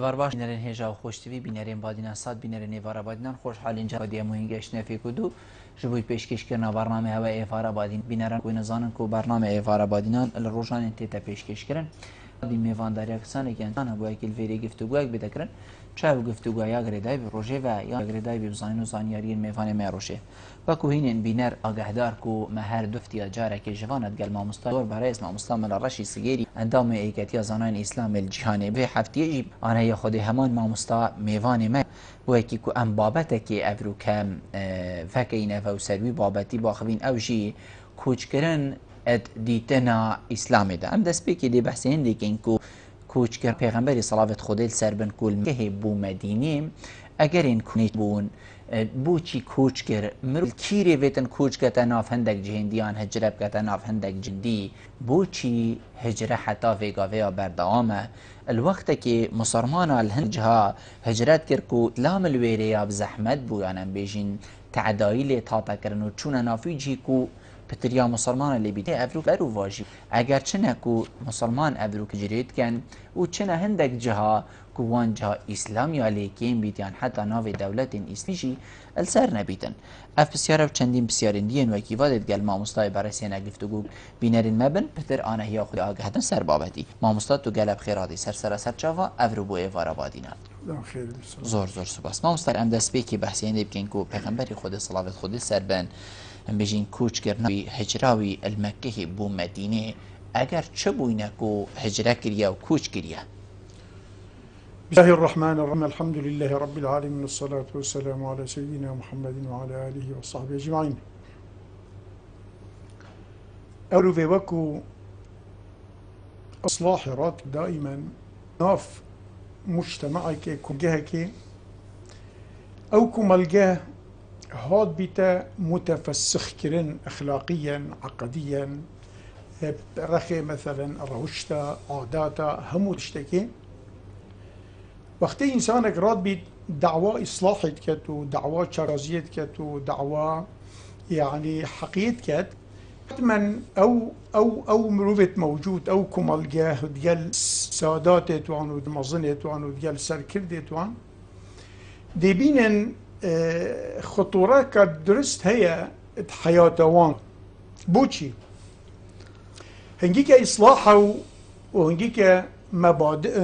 سبار باش بینرین هجا و خوشتوی بینرین بادینا ساد بینرین ایوارا بادینان خوش حال اینجا بادی مهم گشت نفی کدو جبوی پیشکش کردن برنامه هوا ایوارا بادین بینران کوی نزانن کو برنامه ایوارا بادینان الروجان انتیتا پیشکش کردن بی میوان داریا کسانی که انسان با اکیل ویری گفتگوی بده کردن چه گفتگوی یا گردای به روزه و یا گردای به زانین و زانیاری میوان میروشه و کوهین بینر آگاهدار کو مهر دفتی جاره که جوانت گل مامستادور برای اسم مامستامل رشی سگیری اندام ایکتی زنان اسلام الجهانی به هفتیجی آنها یا خود همان مامستا میوان ما و کی کو ام بابت که افرو کم فکینه و سروی بابتی باخوین اوجی کوچ کردن اد دیتنا اسلامی ده ام دست بکی دی بحثین دیکن کو کوچ کرد پیغمبری صلوات خدای سر بن کل که بو مدینه اگر این کنیت بون بو چی کوچ کرد مرو کیری ویتن کوچ کتا ناف هندک جهندیان هجرب کتا ناف هندک جندی بو چی هجره حتا ویگاویا بردامه الوقت که مسلمان الهنجها هجرت کرد کو لام الویری یا بزحمت بو یعنی بیجین تعدایل تاتا کرنو چون نافی جی کو پتریا مسلمان اللي بيته افرو فرو واجب اگر چنه کو مسلمان افرو کجریت کن و چنه هندک جها کوان جها اسلام یا لیکین بیتیان حتی ناو دولت اسلامی السر نبیتن اف بسیار و چندین بسیارین دین و کیوادت گل مامستای برای سینه گفتگو بینرین مبن پتر آنه هیا خود آگهدن سر بابتی مامستا تو گلب خیراتی سر چاوا افرو بو ایوارا بادینا زور سپاس مامستر ام دست بیکی بحثین بکن کو پیغمبری خود صلوات خود سر بن بيجين كوچ كرناوي هجراوي المكة بو مدينة اگر چه بوينه كو هجرة كريا و كوچ كريا بسم الله الرحمن الرحيم الحمد لله رب العالمين والصلاة والسلام على سيدنا محمد وعلى آله وصحبه أجمعين أولو في وكو إصلاح رات دائما ناف مجتمعك كجهك أو كملجاه هاد بيتا متفسخ كرن أخلاقيا عقديا رخي مثلا رهشتا عاداتا همو تشتكي وقتی إنسانك راد بيت دعوة إصلاحت كت ودعوة شرازيت كت ودعوة يعني حقيت كت حتما أو مروفت موجود أو كمالجاه ديال ساداتت وان ودمظنت وان وديال سركردت وان دي بينن خطورة كدرست هي حياتوان بوشي هنجيك إصلاحه وهنجيك مبادئ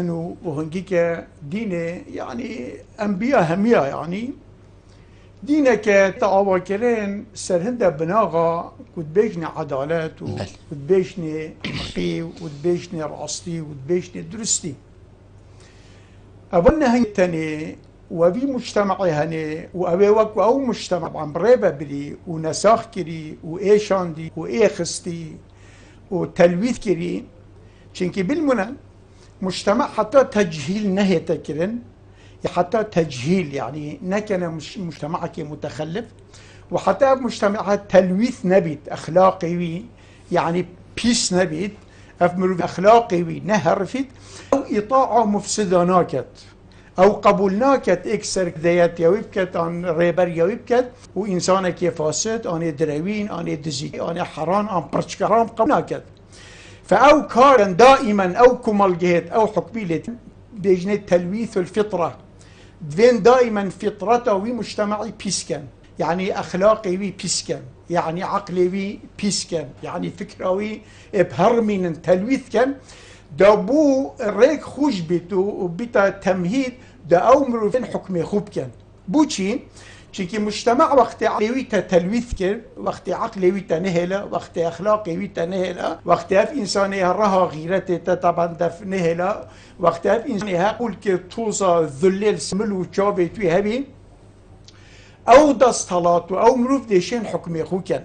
وهنجيك دين يعني أنبياء همية يعني دينك تعاوى كلين سرهنده بناغا كتبيشني عدالات وكتبيشني حقي وكتبيشني رأستي وكتبيشني درستي أبنى هنتني وفي مجتمعي هني وأبي وكو أو مجتمع عم بريبا بري ونساخ كري وإيشاندي وإيخستي وتلويث كري شنكي بالمنى مجتمع حتى تجهيل نهي تكرن حتى تجهيل يعني نكن مجتمعك متخلف وحتى مجتمع تلويث نبيت أخلاقي يعني بيس نبيت أفمر أخلاقي نهرفت أو إطاعة مفسدة ناكت أو قبولناكت إكسر ذيات يويبكت عن ريبر يويبكت وإنسانك يفاسد أنا دروين أنا دزي أنا حران أنا برشكرام قبولناكت فأو كارن دائما أو كمالجهت أو حكبيلة بيجنة تلويث الفطرة دين دائما فطرته ومجتمعي بيسكن يعني أخلاقي بيسكن يعني عقلي بيسكن يعني فكروي بهر من تلويث كان دابو ريك خوش بيتو وبيتا تمهيد دا أمرو فين حكمي خوب كان بوشي چونكي مجتمع وقت عقلي تلويث كر وقت عقلي تنهلا وقت أخلاقي تنهلا وقت أف إنساني رها غيرته طبعا دف نهلا وقت أف إنساني هقول كتوزا ذلل سملو وشابي توي هبي أو دستالات أو مروف ديشين حكمي خو كان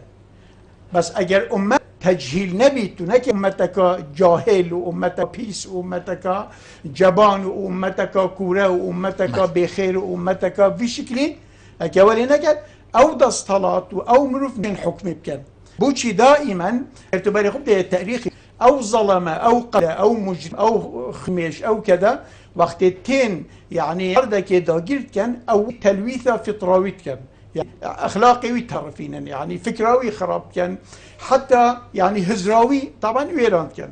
بس أجر أمة تجهيل نبيت نك أمتك جاهل وأمتك بيس وأمتك جبان وأمتك كورة وأمتك بخير وأمتك في شكل أكوالي نكد أو دستالات أو مروف من حكم بكن بوشي دائما ارتباري خب ده التاريخ أو ظلمة أو قتل أو مجرم أو خميش أو كذا وقت التين يعني عرضك داقيرت كان أو تلويثة فطراويت كان يعني أخلاقي ويترفين يعني فكراوي خراب كان حتى يعني هزراوي طبعا ويران كان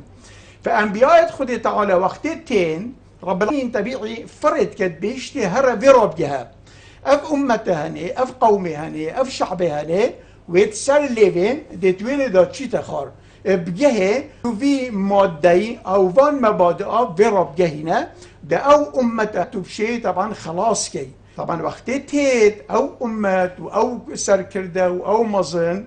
فأنبياء خد تعالى وقت التين رب العالمين طبيعي فرد كد بيشتي هر فيروب جها اف امته هني اف قومي هني اف شعبي هني ويتسر ليفين ديتوين دا تشي تخار بجهه في مادي او فان مبادئ فيروب جهنا ده او امته تبشي طبعا خلاص كي طبعا وقت تيت او امت او سركرده او مظن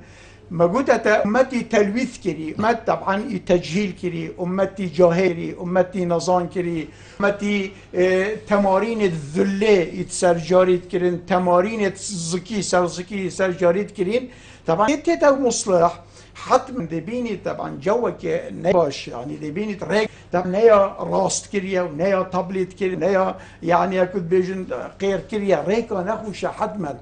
موجودة أمتي تلويث كري أمت طبعا تجهيل كري أمتي جاهري أمتي نظام كري أمتي تمارين الذلة يتسرجاريت كرين تمارين الزكي سرجاريت كرين طبعا تيتا مصلح حتما دبيني طبعا جوك نباش يعني دبيني تريك طبعا نيا راست كريا ونيا تابلت كريا نيا يعني أكد بيجن غير كريا ريكا نخوش حتما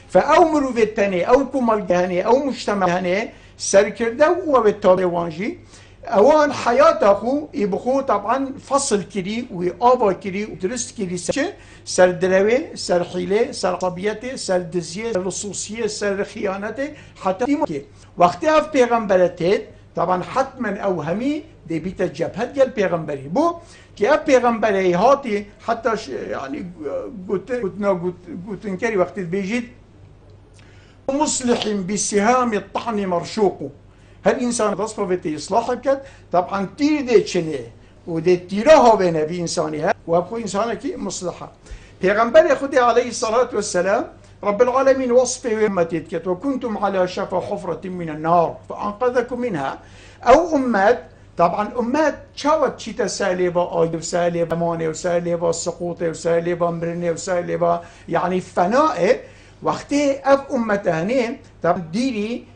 فأو مروفيت تاني أو كمال جهني أو مجتمع هني سركرده وبالتالي وانجي اوان حياة اخو يبخو طبعا فصل كري وآبا كري ودرست كري سر دروي سر حيلة سر عصبيته سر دزيه سر لصوصية سر خيانته حتى دي وقت اف پیغمبرتت طبعا حتما او همي دي بيت الجبهة ديال پیغمبري بو كي اف پیغمبري هاتي حتى يعني قلتن كري وقت بيجيت مصلح بسهام الطعن مرشوق هالإنسان تصفى في إصلاح بكت طبعا تير دي تشنه ودي تيرها بين في إنسانها وابخو إنسانك مصلحة پیغمبر خدي عليه الصلاة والسلام رب العالمين وصفه ومتت وكنتم على شفا حفرة من النار فأنقذكم منها أو أمات طبعا أمات شاوت شيتا سالبة آي وسالبة ماني وسالبة سقوط وسالبة مرنة وسالبة يعني فناء وقتی اف امتهنه طبعا دیری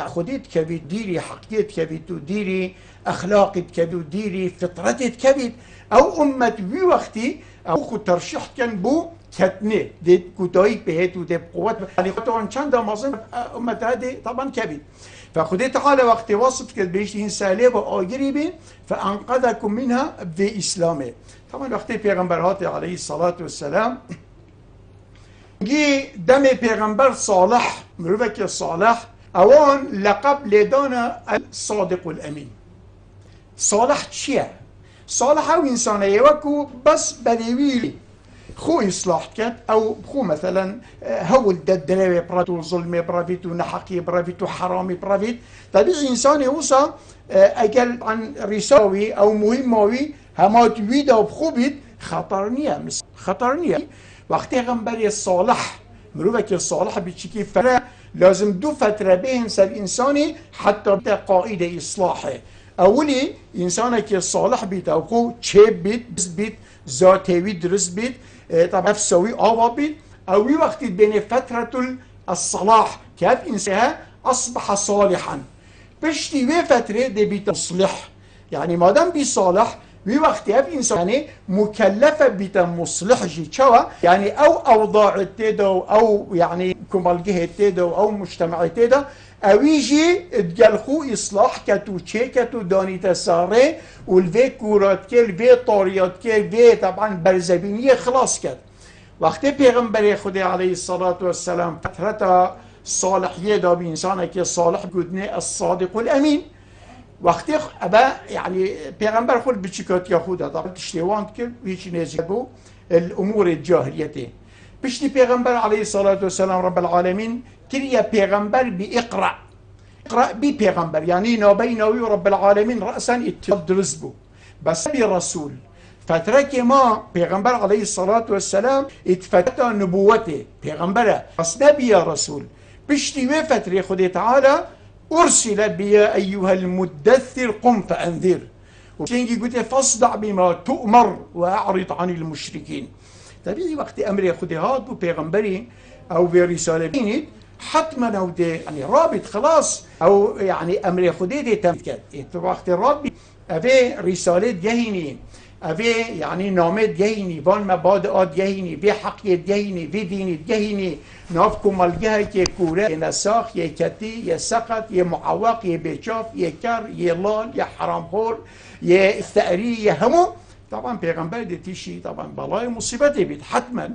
خودت کبید دیری حقیقت کبید و دیری اخلاقت کبید و دیری فطرتت کبید او امت وی وقتی او خود ترشیح کن بو کتنه دید کتایی بهت و دید قوت يعني طبعا چند مازن امت هذه طبعا كبير فخدي تعالى وقت وصف كده بيشتين سالبة آجري بين فأنقذكم منها في إسلامه طبعا وقت پیغمبرات عليه الصلاة والسلام جي دم پیغمبر صالح مروفك صالح اوان لقب لدانا الصادق الامين صالح چيه؟ صالح او انسانه يوكو بس بدويلي خو اصلاح كت او خو مثلا هول ددلاوي براتو ظلمي برافيتو نحقي برافيتو حرامي برافيت طبيعي انسان يوصى اجل عن رساوي او مهموي همات ويدا بخوبيت خطرنيه خطرنيه وقتی غنبری صالح مروفك الصالح بتشكي فرا لازم دو فترة بين سر انساني حتى بتا قائد اصلاحه اولي انسانك الصالح بيت او خو چه بيت ذاتي درست بيت طبعا نفسوي آوا بيت اوي وقت بين فترة الصلاح كيف انسانها اصبح صالحا بشتي وي فترة دي بيت مصلح يعني مادام بي صالح وی وقتی اف انسانی مکلفه بیت مصلح جی چوا يعني او اوضاع تيدا او يعني كمالجه تيدا او مجتمع تيدا اويجي ادجلخو اصلاح كتو چه كتو داني تساره والفي كورات كل في طاريات كل في طبعا برزبينية خلاص كت وقتی پیغمبر خدا عليه الصلاة والسلام فترة صالحية دا بإنسانك صالح قدني الصادق الأمين وقتی ابا يعني پیغمبر خود بچیکات یهودا طبعا تشتیواند که هیچ نزیبو الامور الجاهلیته بشتي پیغمبر عليه الصلاة والسلام رب العالمين كريا پیغمبر بإقرأ اقرأ بي پیغمبر يعني نابينوي رب العالمين رأسا اتفاد درزبو بس برسول فترك ما پیغمبر عليه الصلاة والسلام اتفتت نبوته پیغمبره بس نبي رسول بشتي وفتري خدي تعالى أرسل بيا أيها المدثر قم فأنذر وشينجي قلت فاصدع بما تؤمر وأعرض عن المشركين طبيعي وقت أمر خدي هاد بيغمبري أو برسالة بيني حتما أو دي يعني رابط خلاص أو يعني أمر خدي دي تمكت وقت رابط أبي رسالة جهيني أبي يعني نامد جهيني بان مبادئات جهيني بي حقية جهيني بي دين جهيني نافكم الجهة كي كورة نساخ يه كتي يه سقط يه معوق يه بيشاف يه كر يه لال يه حرام خور يه ثأري يه همو طبعا پیغمبر دي تيشي طبعا بلاي مصيبتي بيت حتما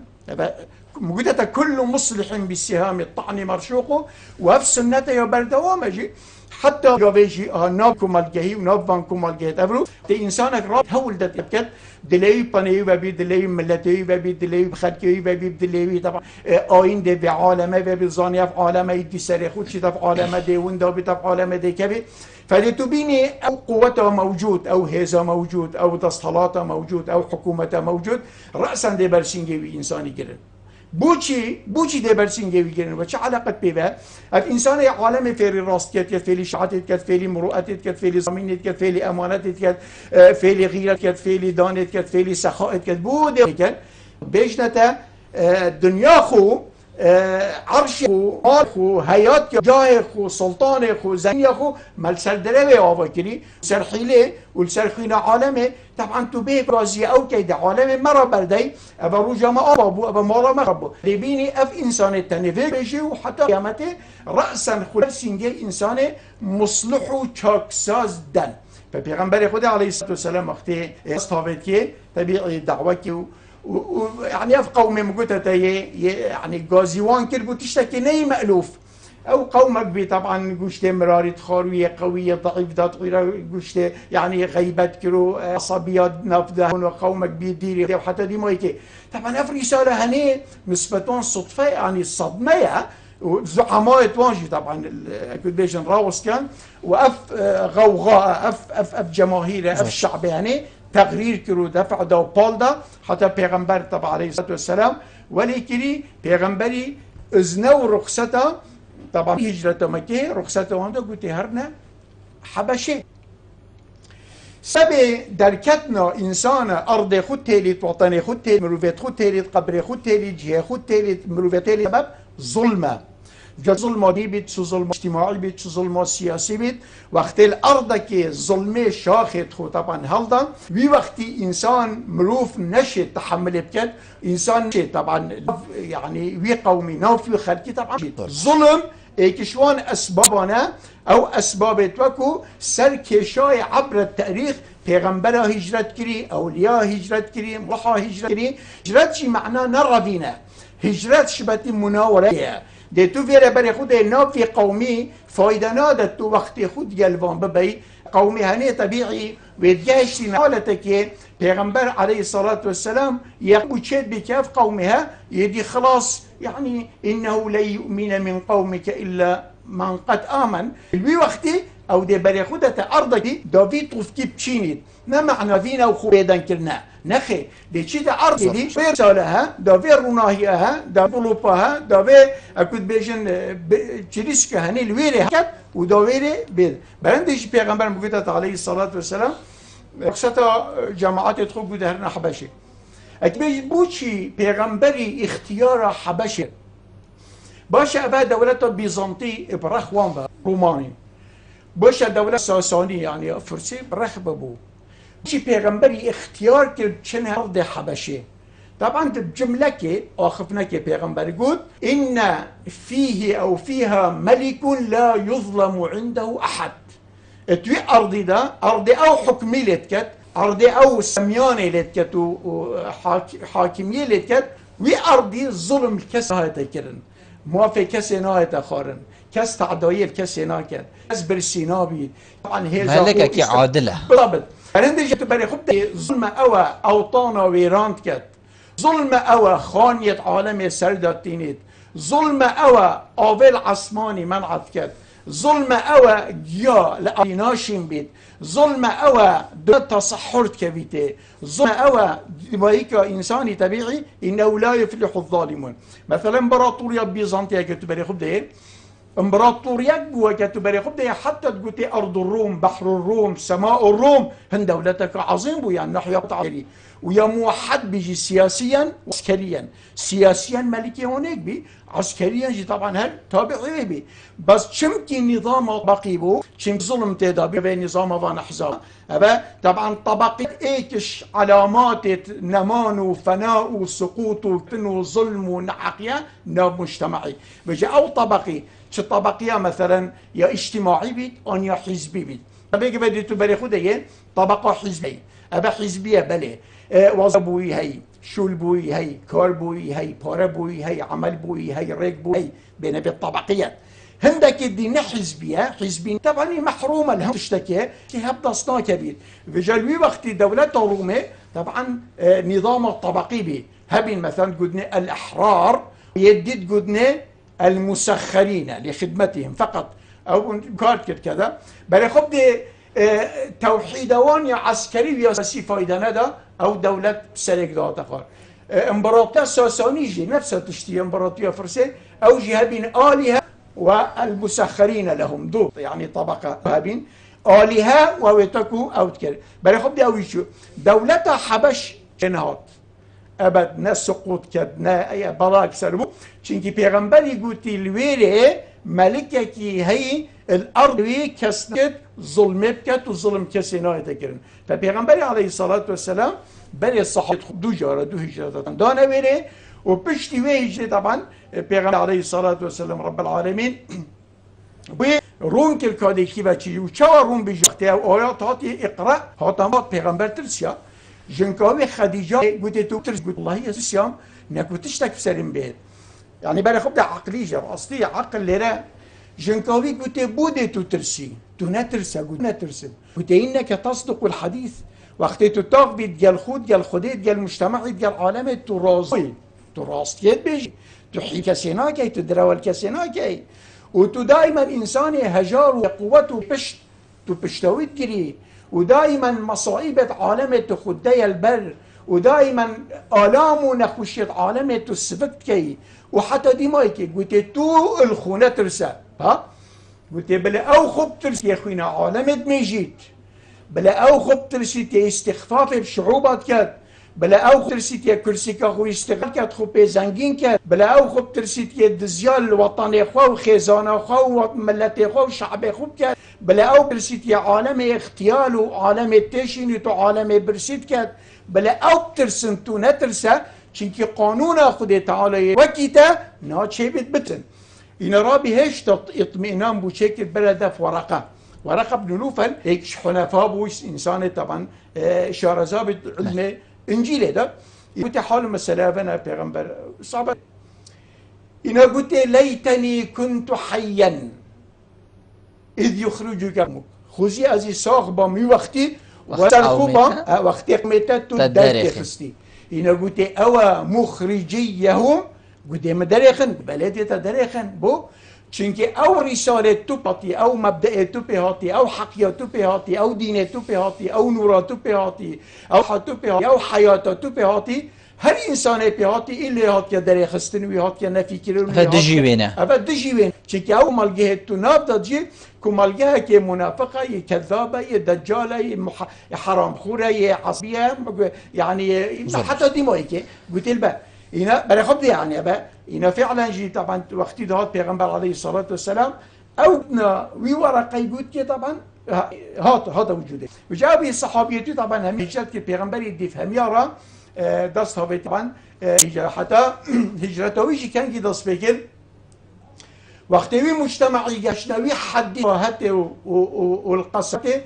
مجدة كل مصلح بالسهام الطعن مرشوق وفي سنته يبردوام جي حتى غويجي ناكم الجهي ونافانكم الجهي تبرو تي إنسانك راب هول ده تبكت دليل بني وبي دليل ملتي وبي دليل خدكي وبي دليل طبعا آين ده بعالمه وبي زانية في عالمه يدي سرخوت شيء في عالمه ده وندا بيتا في عالمه ده كبي فلتبيني أو قوته موجود أو هذا موجود أو دستلاته موجود أو حكومته موجود رأسا ده برسنجي إنساني جرن بوچی ده برسنجي بيجرن وش علاقة بيبه الإنسان عالم فيري راستيات كت فيلي شعاتت كت فيلي مروءتت كت فيلي ضمينت كت فيلي أمانتت كت فيلي غيرت كت فيلي دانت كت فيلي سخاءت كت بوده كت بيجنته دنيا خو عرش خو مال خو حيات جاه خو سلطان خو زمین خو مال سردره آوا کری سرحیله و سرخینا عالمه طبعا تو به رازی او که ده عالمه مرا بردی ابا رو جامعه ابو ابا مارا مخبو ببینی اف انسان تنفه بشه و حتی قیامته رأسا خود سینگه انسان مصلح و چاکساز دن پیغمبر خدا علیه الصلاة والسلام وقتی استابت که طبیعی دعوه که يعني في قوم مقوتة يعني غازيوان كربو تشتكي ني مألوف او قومك بي طبعا قشته مرارة خاروية قوية ضعيف ذات غيره قشته يعني غيبت كرو عصبيات نافذة وقومك بي ديري وحتى دي مويكي طبعا اف رسالة هني نسبة صدفة يعني الصدمية زعماء توانجي طبعا كنت بيجن راوس كان واف غوغاء اف جماهير اف شعب يعني تغيير كرو دفع دا وبال دا حتى پیغمبر طبعا عليه الصلاة والسلام ولي كري پیغمبري ازنو رخصته طبعا هجرة مكة رخصته وانده قلت هرنا حبشي سبي دركتنا إنسان أرض خود تيليت وطني خود تيليت مروفيت خود تيليت قبر خود تيليت جهة خود تيليت مروفيت تيليت سبب ظلمة ظلم دي بيت شو ظلم اجتماعي بيت شو ظلم سياسي بيت وقت الأرض كي ظلمة شاخت خو طبعا هلدا وي وقت إنسان مروف نشي تحمل بكت إنسان نشي طبعا يعني وي قومي نوفي خلقي طبعا ظلم ايكشوان أسبابنا أو أسباب توكو سركشاي عبر التاريخ پیغمبر هجرت كري أولياء هجرت كري ملحا هجرت كري هجرت شي معناه نردينا هجرت شبتي مناورة ده تو فيرا بري خود نافي قومي فايدة نادت تو وقت خود جلوان ببي قومي هني طبيعي ويدجاشتي حالتك پیغمبر عليه الصلاة والسلام يقول شد بكاف قومها يدي خلاص يعني إنه لا يؤمن من قومك إلا من قد آمن الوي وقتي أو دي بري خودة أرضك دافي طفكي بشينيد ما معنى فينا وخويدا كرنا نخي دي چي دا أرضي دي فير سالها دافي روناهيها دافي لوباها دافي أكود بيجن چريسك هني الويري هكت ودافيري بيد برندش پیغمبر مقودة عليه الصلاة والسلام رخصة جماعات تخوب بوده هرنا حبشي اكبر بوشي پیغمبري اختيار حبشي باشا أبا دولة بيزنطي برخوان روماني باشا دولة ساساني يعني فرسي برخ ببو بوشي پیغمبري اختيار كرد چن أرض حبشي طبعا بجملة كي آخفنا كي پیغمبر قد إن فيه أو فيها ملك لا يظلم عنده أحد اتوي أرضي دا أرضي أو حكمي لتكت أرضي أو سمياني لتكت وحاكمية لتكت وي أرضي ظلم كس نهاية كرن موافق كس نهاية خارن كس تعدايل كس نهاية كس برسينا بيد طبعا هي ملكة كي عادلة بالضبط فلندي جتو بري خبتي ظلم أوا أوطانا ويران كت ظلم أوا خانية عالم سرداتينيت ظلم أوا آويل عصماني منعت كت ظلم أوا جيا لأيناشين بيت ظلم أوا دو تصحرت كبيته ظلم أوا دمائك إنساني طبيعي إنه لا يفلح الظالمون مثلا امبراطوريا بيزنطية كتبري خب ده امبراطوريا جوا كتبري خب ده حتى تقولي أرض الروم بحر الروم سماء الروم هن دولتك عظيم بو يعني نحيا تعالي ويا موحد بيجي سياسيا وعسكريا سياسيا ملكي هونيك بي عسكريا جي طبعا هل تابعي بي بس چمكي نظام طبقي بو چمك ظلم تدابي بي نظام وان احزاب أبا طبعا طبقي ايكش علامات نمان وفناء وسقوط وفن وظلم ونعقية ناب مجتمعي بيجي او طبقي چه طبقية مثلا يا اجتماعي بيت أو يا حزبي بيت بيجي بدي تبري خده طبقة حزبية أبا حزبية بلي وظبوي هي شول بوي هي كار بوي هي بارا بوي هي عمل بوي هي ريك بوي هي بين بالطبقيات هندك الدين حزبية حزبين طبعا محرومة لهم تشتكي هبدا صنا كبير في جلوي وقت دولة الرومي طبعا نظام الطبقي به هبين مثلا قدنا الأحرار يدد قدنا المسخرين لخدمتهم فقط أو كارت كذا بل خب توحيدوان عسكري وسياسي فايدة ندى أو دولة سلك ذات أخر امبراطورية ساسانيجي نفسها تشتي امبراطورية فرسي أو جهبين آلهة والمسخرين لهم دو يعني طبقة هابين آلهة وويتكو أو تكر بل خب دي أويشو دولة حبش جنهات أبد نسقط كدنا أي بلاك سربو چونكي پیغمبري قوتي الويري ملكة كي هي الأرض وي كسنت ظلم بكت وظلم كسينا يتكرن فبيغمبري عليه الصلاة والسلام بني الصحابة دو جارة دو هجرة دانا ويري وبشتي وي هجرة طبعا بيغمبري عليه الصلاة والسلام رب العالمين رون كل كادي كيبا چي وچا رون بجختي او آيات هاتي اقرأ هاتمات بيغمبر ترسيا جنكاوي خديجة قلت تو ترس قلت الله يسيام نكو تشتك بسرين بيت يعني بالي خب ده عقلية أصلي عقل لرا جنكاوي قلت بودي تو ترسي تو نترسى قلت نترسى قلت إنك تصدق الحديث وقت تتاق بيت جال خود جال خديت جال مجتمعي جال عالمي تراصي تراصيت بيجي تحي كسيناكي تدراول كسيناكي وتو دائما إنساني هجار وقوته بشت تو بشتويت جري ودائما مصائب عالمه خدي البر ودائما آلام نخوشيت عالمه السفت كي وحتى دي مايكي قلت تو الخونة ترسى ها قلت بلا او خب ترسي يا خوينا عالمه ميجيت بلا او خب ترسي تي استخفاف بشعوبات كات بلا او ترسي تي كرسي كاخو استغلال كات خو زنجين كات بلا او خب ترسي تي دزيال الوطني خو وخيزانه خو وملتي خو وشعبي خو كات بلا او برسيت يا عالم اغتيال وعالم التشين تو عالم برسيت كات بلا او ترسن تو نترسى چونكي قانون خدي تعالى وكيتا ناتشي بتبتن إن رابي هيش اطمئنان بو شكل بلده في ورقة بن نوفل هيك حنفاء بوش إنسان طبعا شارزاب علم إنجيل ده قلت حال مسألة أنا بيغمبر صعبة إن قلت ليتني كنت حيا إذ يخرجك أمك خوزي أزي صاغ بامي وقتي وسرخوبا وقتي قمتت تدري خستي إن قلت أوا مخرجيهم قلت مدرخن بلدي تدرخن بو چونكي أو رسالة تبهاتي أو مبدأ تبهاتي أو حقية تبهاتي أو دين تبهاتي أو نور تبهاتي أو حياة تبهاتي أو حياة تبهاتي هر إنسان بهاتي إلا هات يا دري خستن ويهات يا نفي كيلو فدجي وينه فدجي وين چونكي أو ملقيه تناب دجي كملقيه كي منافقة كذابة دجالة حرام خورة عصبية يعني حتى ديمويكي قلت البا هنا بلا خبض يعني أبا هنا فعلا جي طبعا وقت دهات بيغمبر عليه الصلاة والسلام أودنا ويورقة يقول كي طبعا هذا وجوده وجاء به الصحابية طبعا هم هجرت كي بيغمبر يدي فهم يرى دست هاوي طبعا حتى هجرته ويجي كان كي دست بكر وقتوي مجتمعي قشنوي حد راهته والقصته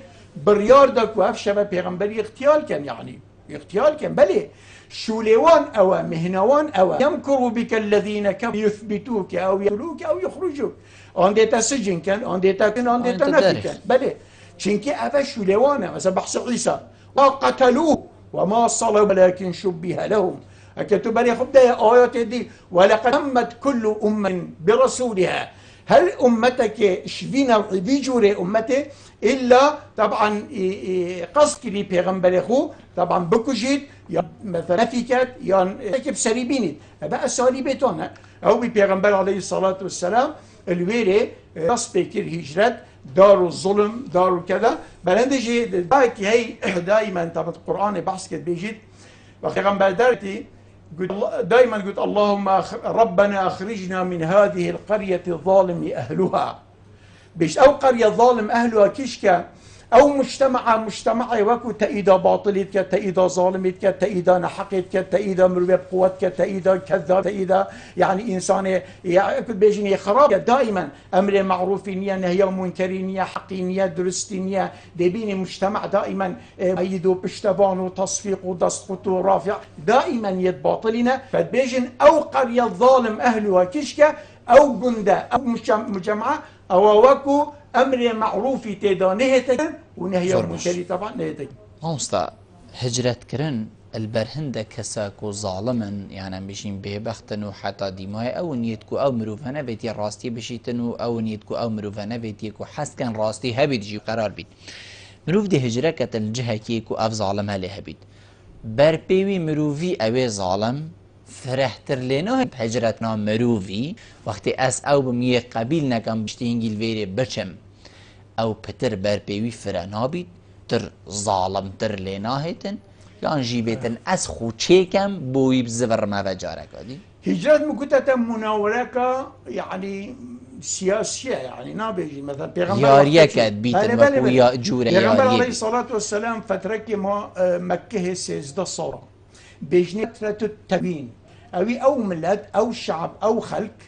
بريار دك وقف شباب بيغمبري اغتيال كان يعني اغتيال كان بلي شوليوان أو مهنوان أو يمكروا بك الذين كانوا يثبتوك أو يقتلوك أو يخرجوك عندي سجن كان عندي كان عندي نفي كان بلي شنكي أبا شوليوان مثلا بحث عيسى وقتلوه وما صلوا ولكن شبه لهم أكتب بلي خب ده آيات دي ولقد همت كل أمة برسولها هل أمتك شفينا بيجوري أمته إلا طبعا قصد لي بيغمبر خو طبعا بكجيت يا مثلا فيكات يا كيف سريبيني بقى ساليبتون أو بيغمبر عليه الصلاة والسلام الويري قصد بكر هجرت دار الظلم دار كذا بلندجي دايك هي دائما طبعا القرآن بحث كده بيجيت وبيغمبر دارتي دائما قلت اللهم ربنا أخرجنا من هذه القرية الظالم أهلها بيش أو قرية ظالم أهلها كيشكا او مجتمع وكو تأيدا باطليت كا تأيدا ظالميت كا تأيدا نحقيت كا تأيدا مروي بقوات كا تأيدا كذاب تأيدا يعني انسان بيجيني خراب دائما امر معروف نيه نهي منكر نيه حقي نيه درست نيه دبيني مجتمع دائما ايدو بشتبان وتصفيق ودسقط ورافع دائما يد باطلنا فبيجن او قريه ظالم اهلها كشكه او جنده او مجمعه او وكو امر معروف تيدا نهيتك ونهي منكر طبعا نهيتك مامستا هجرت كرن البرهند كساك وظالما يعني بيشين بيبختن وحتى ديماي او نيتكو او مروفانا بيتي راستي بشيتنو او نيتكو او مروفانا بيتيكو حس كان راستي هبيت جي قرار بيت مروف دي هجرة كت الجهة كيكو اف ظالم هالي هبيت بربيوي مروفي اوي ظالم فرحتر لينو هجرتنا مروفي وقتی اس او بميه قبیل نکم بشتینگیل ویره بچم او پتر برپیوی فرنابید تر ظالم تر لیناهتن یان جیبتن از خوچیکم بوی بزور ما وجارك دي هجرت مكتة مناورة يعني سياسية يعني نابيجي مثلا بيغمبر ياريك بيتن ويا جورة بيغمبر عليه الصلاة والسلام فترة ما مكة سيزده صورة بيجني فترة التبين أو ملت أو شعب أو خلق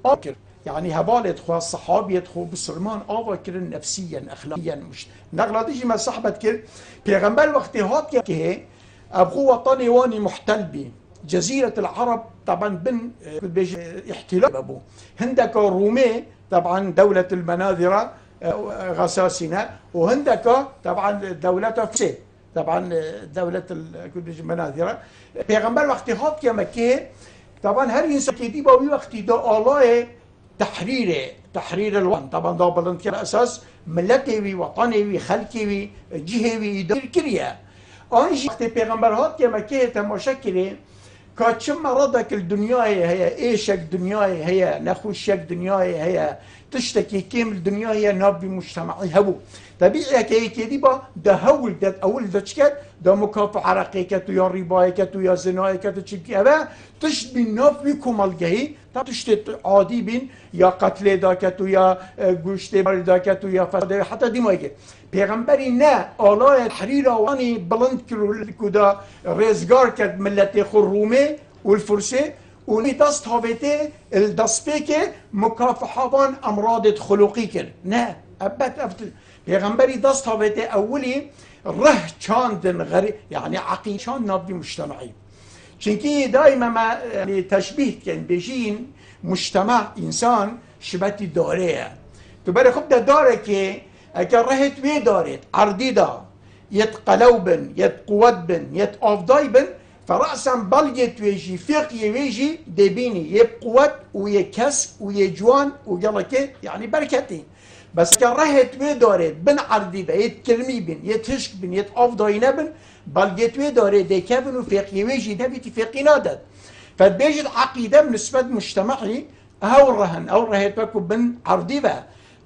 أكر يعني هبال يدخل الصحابي يدخل بسلمان أفكر نفسيا أخلاقيا مش نغلطيش ما صاحبت كده بيغمبر وقت هات كه أبغو وطني واني محتل بي جزيرة العرب طبعا بن احتلال أبو هندك رومي طبعا دولة المناذرة غساسنة وهندك طبعا دولة فسي طبعا دولة المناذرة بيغمبر وقت هات كمكة طبعا هر إنسان كدي باوي وقت دا آلاء تحرير الوطن طبعا دا بلند كده أساس ملتي وطني خلقي جهوي كريا آنجي وقت بيغمبر هات كمكة تماشكله كاتشم مرضك الدنيا هي ايشك دنيا هي نخوشك دنيا هي تشتكي كيم الدنيا هي نابي مجتمعي هبو طبيعي كي با ده هول ده اول دشكت ده مكافحه رقيقه يا ربايكه يا زنايكه تشكي هذا تشبي ناف بكم الجهي تشت عادي بين يا قتل داكت يا گوشت داكت يا فساد حتى دي مايك پیغمبری نه آلای تحریر وانی بلند کدا رزگار کرد ملت خرومه و الفرسه و دست هاوته الدسته که مکافحان امراض خلقی کرد نه ابد پیغمبری دست هاوته اولی ره چاندن غریب يعني عقيد شان نابي مجتمعي چونكي دائما ما يعني تشبيه كان بيجين مجتمع انسان شبتي داريه تبري خب ده داره كي اگر رهت وی دارد عردی دا یت قلوبن یت قوت بن یت آفدای بن فرأسا بلجت ويجي فقه ويجي دبيني يب قوت ويا كسب ويا جوان ويلا يعني بركتي بس كرهت وي دارد بن عردي دا يت كلمي بن يت هشك بن يت آفداي نبن بلجت وي دارد دكابن وفقه ويجي نبيتي فقه نادد فبيجد عقيدة بالنسبة مجتمعي او رهت بكو بن عردي بقى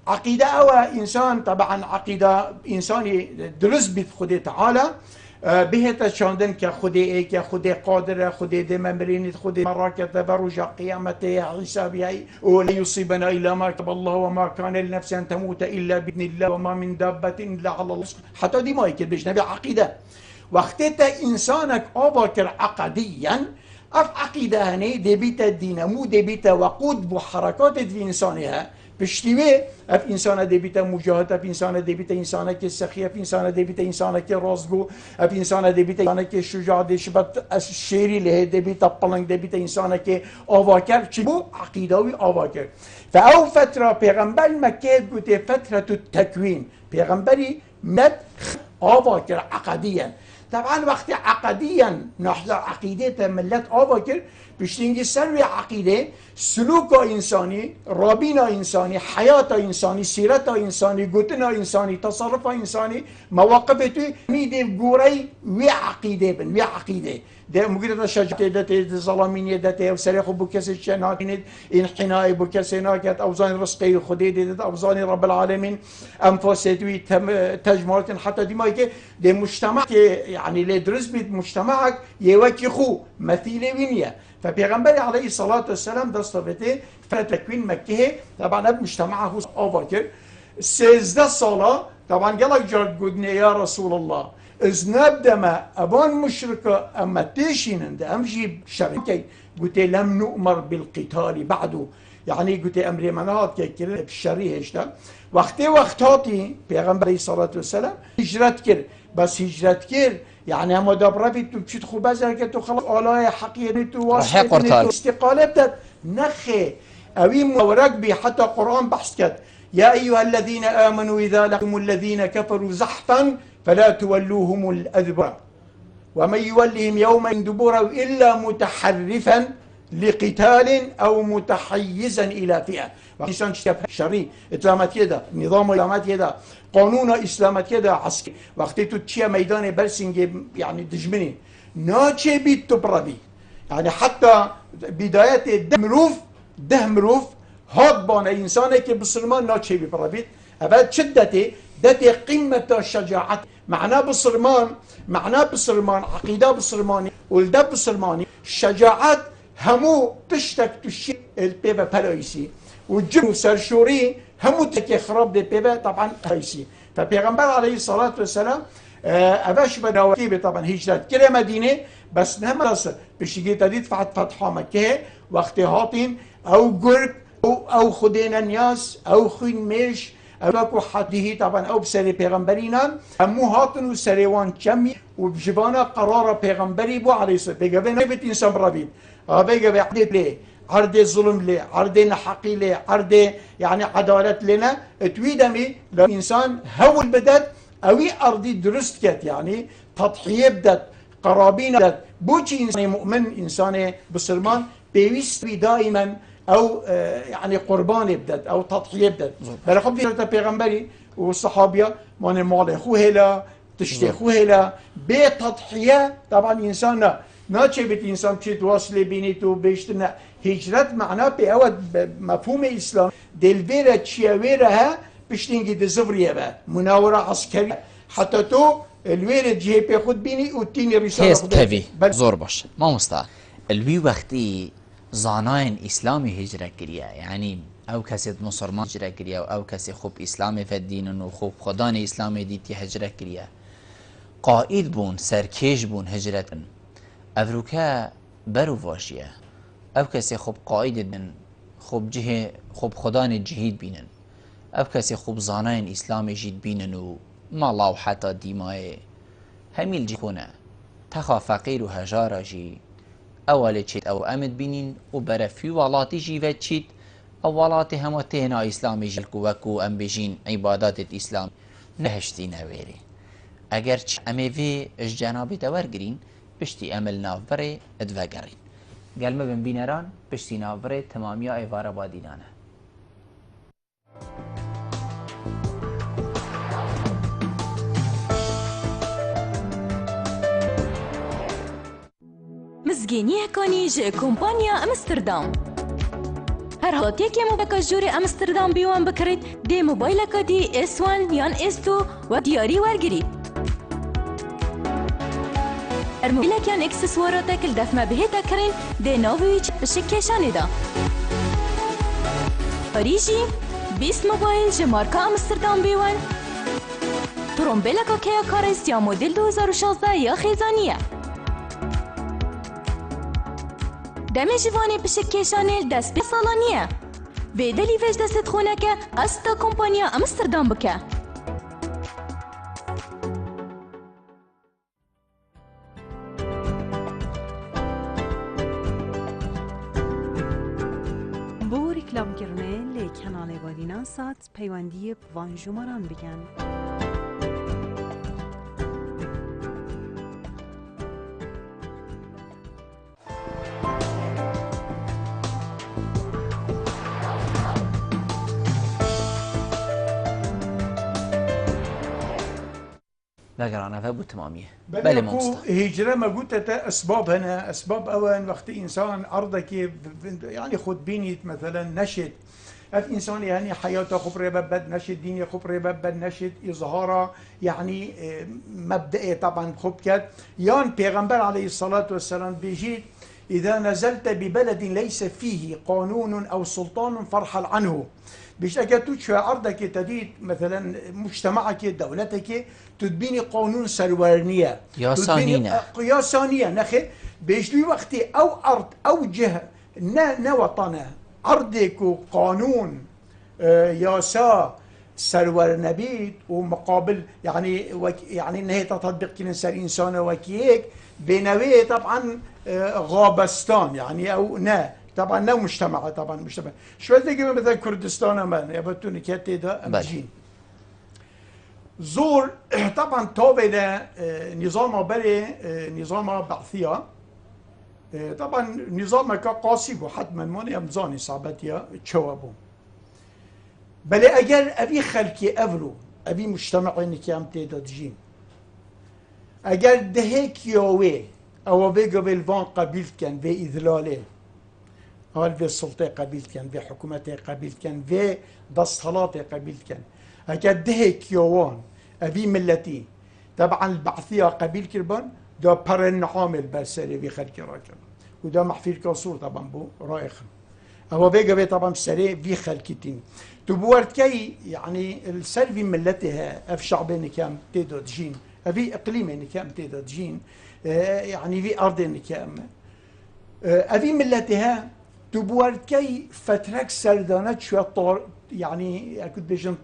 عقيدة أو إنسان طبعا عقيدة إنساني درس بيت خدي تعالى بهتا شاندن كخدي إيه كخدي قادر خدي دممرين خدي مراكة برجع قيامته حسابي ولا يصيبنا إلا ما كتب الله وما كان لنفس أن تموت إلا بإذن الله وما من دابة إلا على الله حتى دي ما يكتب نبي عقيدة وقتها إنسانك أبكر عقديا أف عقيدة هني دبيت الدين مو دبيت وقود بحركات في إنسانها بشتوي اف انسان دبيتا مجاهد اف انسان دبيتا انسان كي سخي اف انسان دبيتا انسان كي رازقو اف انسان دبيتا انسان كي شجاع دشبت الشيري له دبيتا بلنگ دبيتا انسان كي اواكر چبو عقيدوي اواكر فاو فتره پیغمبر مكه بوده فتره التكوين پیغمبري مد اواكر عقديا طبعا وقت عقديا نحضر عقيدة ملت اواكر بشتينجي سلوي عقيدة سلوك إنساني رابينا إنساني حياة إنساني سيرة إنساني قوتنا إنساني تصرف إنساني مواقفته ميدي قوري وي عقيدة بن وي عقيدة ده مقدرة شجاعة ده ظلامينية ده وسريخ بكس الشنات انحناء بكس ناكت أوزان رزقي خدي ده أوزان رب العالمين أنفاسدوي تجمعات حتى دي مايك ده مجتمع يعني لدرس بيت مجتمعك يوكي خو مثيلة وينيا فبيغمبري عليه الصلاة والسلام دستبته فتكوين مكة طبعا مجتمعه أوفاكر 13 سالة طبعا قالك جاد قدنا يا رسول الله إذ نبدأ ما أبان مشركة أما تيشين عند أمشي شركي قلت لم نؤمر بالقتال بعده يعني قلت أمري مناط كي بالشريعة اشتا وقتاتي پیغمبر عليه الصلاة والسلام هجرت كر بس هجرت كر يعني هم دابرا بيتو بشيت خوبازر كتو خلاص آلاء حقيقي تو واسطة استقالة بدت نخي أوي مورق بي حتى قرآن بحث كت يا أيها الذين آمنوا إذا لقوا الذين كفروا زحفا فلا تولوهم الأدبر ومن يولهم يوما دبورا إلا متحرفا لقتال أو متحيزا إلى فئة وإنسان شرعي إسلامات يدا نظام إسلامات يدا قانون إسلامات يدا عسكري وقتی تو تشيا ميدان برسنج يعني دجمني ناتشي بيت تبربي يعني حتى بداية ده مروف هاد بان إنسانه که بسرمان ناتشي ببربيت أبد شدتي دتي قمة الشجاعة معناه بسرمان عقيدة بسرماني ولده بسرماني شجاعات همو تشتك تشي البيبة بلايسي والجن سرشوري همو تكي خراب دي بيبة طبعا هايسي فبيغمبر عليه الصلاة والسلام أباش بداوكي طبعا هجرت كلا مدينة بس نهم راسه بشيكي تديد فتحة مكة وقت هاتين أو قرب أو خدين الناس أو خين ميش أو حده طبعا أو بسري پیغمبرينا همو هاتن وسريوان كمي وبجبانا قرار پیغمبري بو عليه الصلاة بيقبين بيت إنسان برابين بيقبين عدد ليه عرض الظلم ليه عرض نحقي ليه عرض يعني عدالة لنا تويدمي الإنسان هول بدت أوي أرضي درست كت يعني تضحية بدت قرابين بدت بوشي إنسان مؤمن إنسان بسلمان بيويستوي دائما أو يعني قربان بدت أو تضحية بدت بل خب في پیغمبري والصحابية من مال خوه لا تشتي خوه لا بتضحية طبعا إنسان ناتشي بيت إنسان تشيت واصل بينيتو بيشتنا هجرت معناه بأود مفهوم الإسلام دلبيرة تشيويرها بيشتنجي دزفرية بقى مناورة عسكرية حتى تو الويرة جهي بيخد بيني وتيني رسالة هيست كافي زور باش ما مستعد الوي وقتي زاناين إسلامي هجرة كريا يعني أو كسي مسلمان هجرة كريا أو كسي خوب إسلامي فدين وخوب خدان إسلامي ديتي هجرة كريا قائد بون سركيش بون هجرة أفروكا برو واشية أو كسي خوب قائد بن خوب خدان جهيد بينن أو كسي خوب زاناين إسلامي جيد بينن وما الله حتى ديماي هميل جيكونا تخا فقير وهجارة جي أول تشيت أو أمد بينين وبرفي والاتي جيفت تشيت أو والاتي هما تهنا إسلامي جلكو وكو أم بجين عبادات الإسلام نهشتي نويري اگر امي في جنابي دورگرين بشتي امل نافبري ادوگرين قلما بن بينران بشتي نافبري تماميا ايوارا بادينانه مزگینی کنی جه کمپانیا امستردام هر حالتی که موبایل جوری امستردام بیوان بکرید دی موبایل کدی S1 یان S2 و دیاری ورگرید الموبایل کن اکسسوارات کل دفمه بهتا کرین دی نویچ بشکشانی دا پریجی 20 موبایل جه مارکا امستردام بیوان ترومبیلا که کارست یا مدل 2016 یا خیزانیه دم جوانی بشکشانی دست به سالانیه و دلی وش دست خونه که استا کمپانیا امستردام بکه بو رکلام کرنه لی کانال وادینا سات پیوندی وان جمران بگن ذكرنا فابو تمامية بل هجرة ما قلت أسباب هنا أسباب أوان وقت إنسان أرضك يعني خد بينيت مثلا نشد أف إنسان يعني حياته خبرة ببد نشد ديني خبرة ببد نشد إظهاره يعني مبدئي طبعا خب كد يان پیغمبر عليه الصلاة والسلام بيجيت إذا نزلت ببلد ليس فيه قانون أو سلطان فارحل عنه. بشكل تشوى أرضك تديد مثلا مجتمعك دولتك تدبيني قانون سرورنية ياسانية نخي بيجلي وقتي أو أرض أو جهة نوطنة أرضك وقانون ياسا سرور نبيت ومقابل يعني نهي تطبيق كنسر إنسان وكيك بنوي طبعا غابستان يعني أو طبعا نو مجتمع طبعا مجتمع شو تجي مثلا كردستان ما يبتوني كاتي ده أمجين زور طبعا توبة نظام بري نظام بعثية طبعا نظام كقاسي وحتما ماني أمزاني صعبتيا تشوابو بل أجل أبي خلقي أفلو أبي مجتمعي نكام تيدا تجين أجل دهيك يوي أو في قبل فان قبيلت كان في إذلاله هل في السلطة قبيلت كان في حكومته قبيلت كان في دستهلاته قبيلت كان أجل دهيك يوان أبي ملتي طبعا البعثية قبيل كربان ده برن عامل بسري في خلقي راكب وده محفير كاسور طبعا بو رائخ هو بيجا طبعا سري في خلقتين تبورت كي يعني السلفي ملتها اف شعبين كام تيدو تجين في اقليمين كام تيدو تجين يعني في ارضين كام افي ملتها تبورت كي فترك سردانات شويه طور يعني كنت بيجن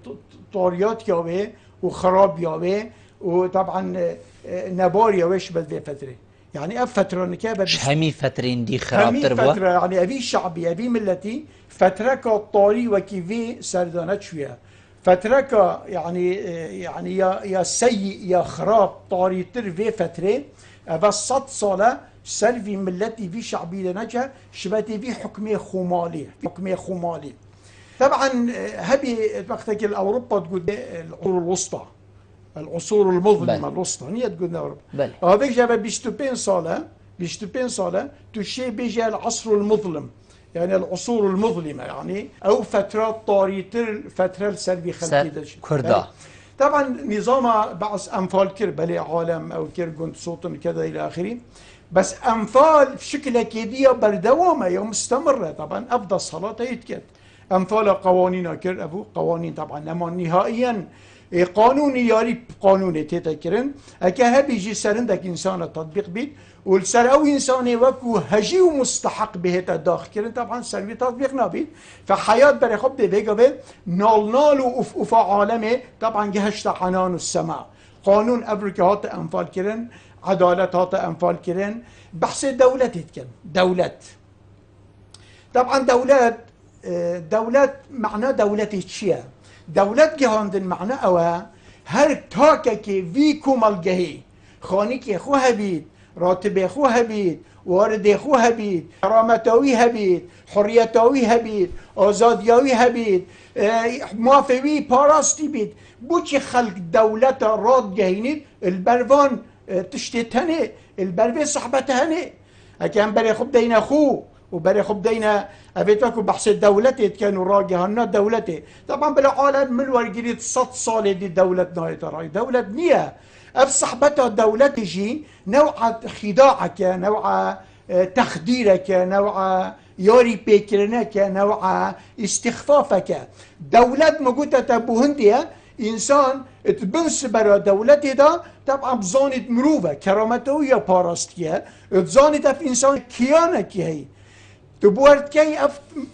طوريات ياوي وخراب ياوي وطبعا نبار ياويش بده فتره يعني اف فتره نكابه همي فترين دي خراب تربوا فتره يعني ابي شعبي ابي ملتي فترك الطوري وكيفي سردانات شويه فترك يعني يا سيء يا خراب طاري ترفي فتره بس 100 ساله سلفي ملتي في شعبي لنجا شباتي في حكمي خمالي طبعا هبي وقتك الاوروبا تقول العصور الوسطى العصور المظلمه الوسطى هي تقول اوروبا هذيك جاب بيشتبين صاله تشي بيجي العصر المظلم يعني العصور المظلمه يعني او فترات طاريتر فتره سلبي خلقي كردا طبعا نظام بعض انفال كربلي عالم او كرجون صوت كذا الى اخره بس انفال بشكل كيديه بردوامه يوم مستمره طبعا افضل صلاه يتكت امثال قوانين كر ابو قوانين طبعا لما نهائيا قانون ياري قانون تتكرن اكا بيجي سرندك انسان تطبيق بيت والسر او انسان وكو هجي ومستحق به تداخل كرن طبعا سلبي تطبيق نابيت فحياه بري خب بيجا نال وف عالمه طبعا جهشت عنان السماء قانون افريقيا هات انفال كرن عدالة هات انفال كرن بحث دولة تتكن دولة طبعا دولات معنى دولة تشيا دولت جهاندن معنى أوا هر تاكك فيكو ملجهي خانيك خو هبيد راتب خو هبيد وارد خو هبيد كرامتاوي هبيد حريتاوي هبيد آزادیاوی هبید موافقی پاراستی بید بوچی خلق دولت راد جهینید البروان تشتتنه البروی صحبتهنه اکن برای خوب دین خو وبري خب دينا ابيتكم بحث دولتي كانوا راجعنا دولتي طبعا بالعالم من ورجلي 100 سال دي دولتنا ترى دولة نية افصحبتها دولتي جي نوع خداعك نوع تخديرك نوع يوري بيكرنك نوع استخفافك دولة موجودة تبوهندية انسان تبنس برا دولتي دا طبعا بزانت مروفة كرامته يا باراستية بزانت في انسان كيانك هي تبورد كي